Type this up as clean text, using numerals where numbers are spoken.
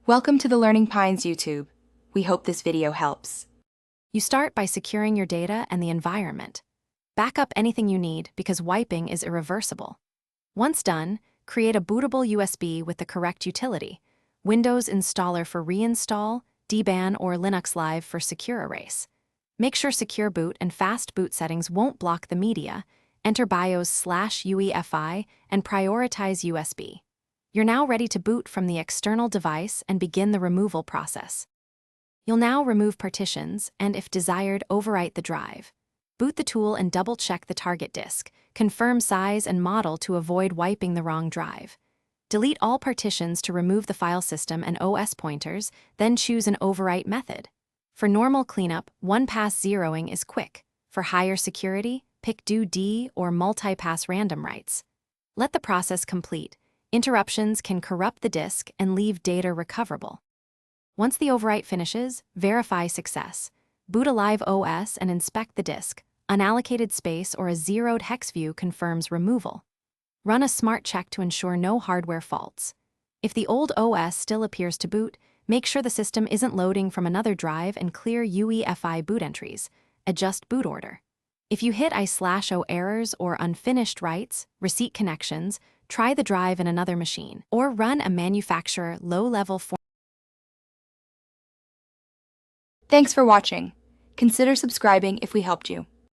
Welcome to the Learning Pines YouTube. We hope this video helps. You start by securing your data and the environment. Back up anything you need because wiping is irreversible. Once done, create a bootable USB with the correct utility, Windows Installer for reinstall, DBAN or Linux Live for secure erase. Make sure Secure Boot and Fast Boot settings won't block the media, enter BIOS/UEFI, and prioritize USB. You're now ready to boot from the external device and begin the removal process. You'll now remove partitions and, if desired, overwrite the drive. Boot the tool and double-check the target disk. Confirm size and model to avoid wiping the wrong drive. Delete all partitions to remove the file system and OS pointers, then choose an overwrite method. For normal cleanup, one-pass zeroing is quick. For higher security, pick do D or multi-pass random writes. Let the process complete. Interruptions can corrupt the disk and leave data recoverable. Once the overwrite finishes, verify success. Boot a live OS and inspect the disk. Unallocated space or a zeroed hex view confirms removal. Run a smart check to ensure no hardware faults. If the old OS still appears to boot, make sure the system isn't loading from another drive and clear UEFI boot entries. Adjust boot order. If you hit I/O errors or unfinished writes, receipt connections, try the drive in another machine, or run a manufacturer low-level form. Thanks for watching. Consider subscribing if we helped you.